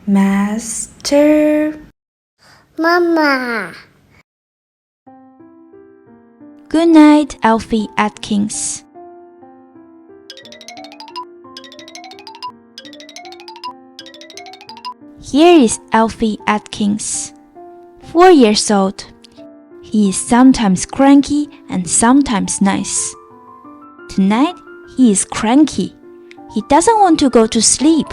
Master, Mama. Good night, Alfie Atkins. Here is Alfie Atkins, 4 years old. He is sometimes cranky and sometimes nice. Tonight, he is cranky. He doesn't want to go to sleep.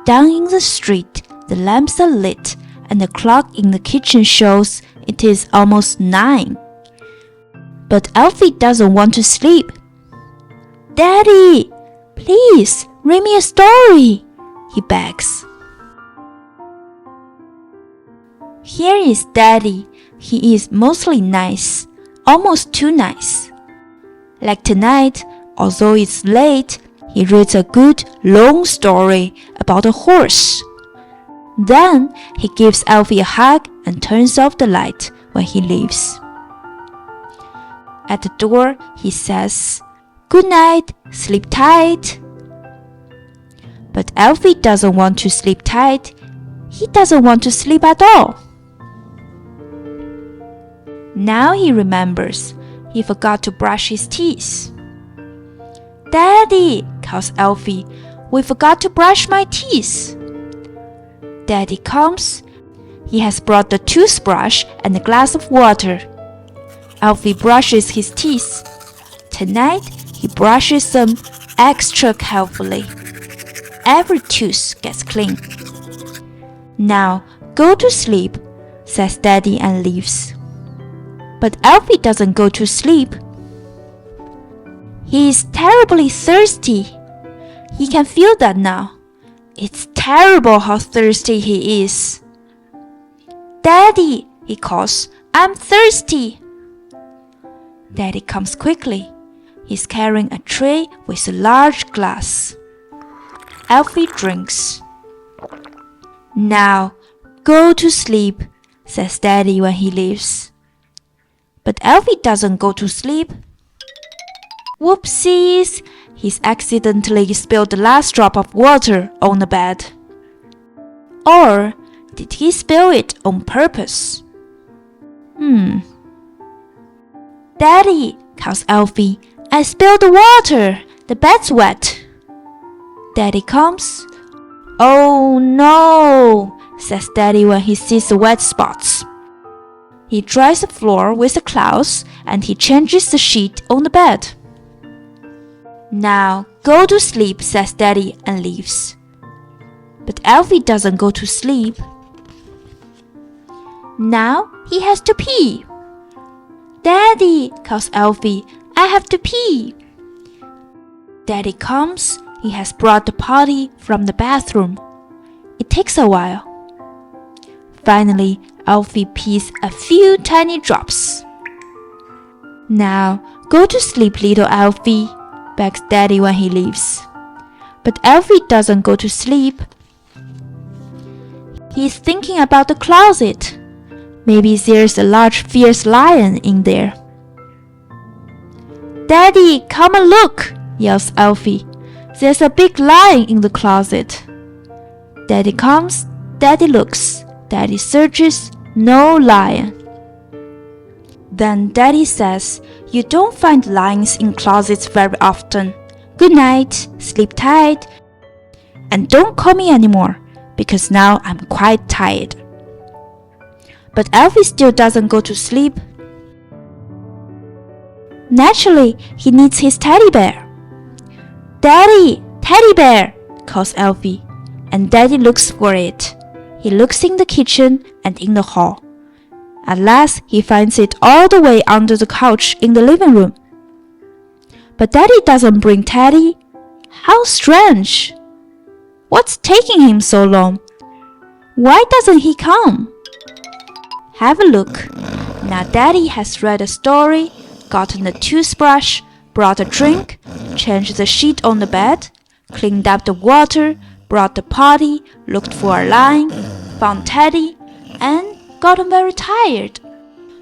Down in the street, the lamps are lit and the clock in the kitchen shows it is almost 9. But Alfie doesn't want to sleep. Daddy, please read me a story, he begs. Here is Daddy. He is mostly nice, almost too nice. Like tonight, although it's late, he reads a good, long story about a horse. Then he gives Alfie a hug and turns off the light when he leaves. At the door, he says, "Good night, sleep tight." But Alfie doesn't want to sleep tight. He doesn't want to sleep at all. Now he remembers. He forgot to brush his teeth. "Daddy," calls Alfie, "we forgot to brush my teeth." Daddy comes. He has brought the toothbrush and a glass of water. Alfie brushes his teeth. Tonight, he brushes them extra carefully. Every tooth gets clean. "Now, go to sleep," says Daddy and leaves. But Alfie doesn't go to sleep. He is terribly thirsty. He can feel that now. It's terrible how thirsty he is. "Daddy," he calls, "I'm thirsty." Daddy comes quickly. He's carrying a tray with a large glass. Alfie drinks. "Now, go to sleep," says Daddy when he leaves. But Alfie doesn't go to sleep. Whoopsies! He's accidentally spilled the last drop of water on the bed. Or did he spill it on purpose? "Daddy," calls Alfie, "I spilled the water. The bed's wet." Daddy comes. "Oh no," says Daddy when he sees the wet spots. He dries the floor with the cloths and he changes the sheet on the bed. "Now, go to sleep," says Daddy and leaves. But Alfie doesn't go to sleep. Now he has to pee. "Daddy," calls Alfie, "I have to pee." Daddy comes. He has brought the potty from the bathroom. It takes a while. Finally, Alfie pees a few tiny drops. "Now, go to sleep, little Alfie," begs Daddy when he leaves. But Alfie doesn't go to sleep. He's thinking about the closet. Maybe there's a large fierce lion in there. "Daddy, come and look," yells Alfie. "There's a big lion in the closet." Daddy comes. Daddy looks. Daddy searches. No lion. Then Daddy says, "You don't find lions in closets very often. Good night, sleep tight, and don't call me anymore, because now I'm quite tired." But Alfie still doesn't go to sleep. Naturally, he needs his teddy bear. "Daddy, teddy bear," calls Alfie, and Daddy looks for it. He looks in the kitchen and in the hall. At last, he finds it all the way under the couch in the living room. But Daddy doesn't bring Teddy. How strange! What's taking him so long? Why doesn't he come? Have a look. Now Daddy has read a story, gotten the toothbrush, brought a drink, changed the sheet on the bed, cleaned up the water, brought the potty, looked for a lion, found Teddy, and gotten very tired.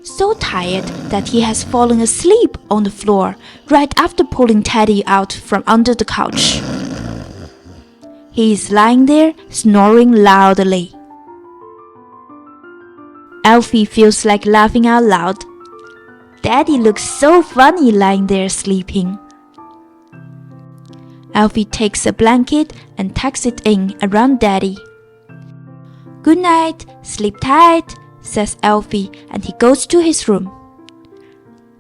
So tired that he has fallen asleep on the floor right after pulling Teddy out from under the couch. He is lying there, snoring loudly. Alfie feels like laughing out loud. Daddy looks so funny lying there sleeping. Alfie takes a blanket and tucks it in around Daddy. "Good night, sleep tight," says Alfie, and he goes to his room.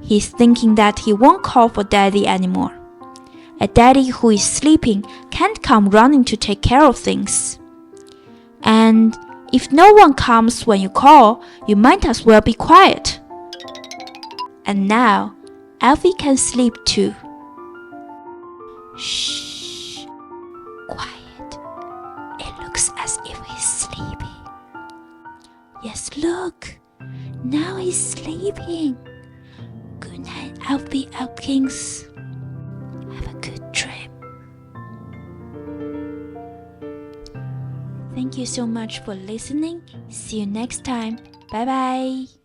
He's thinking that he won't call for Daddy anymore. A daddy who is sleeping can't come running to take care of things. And if no one comes when you call, you might as well be quiet. And now, Alfie can sleep too. Shh, quiet. It looks as if he's sleeping. Yes, look. Now he's sleeping. Good night, Alfie Atkins. Have a good dream. Thank you so much for listening. See you next time. Bye bye.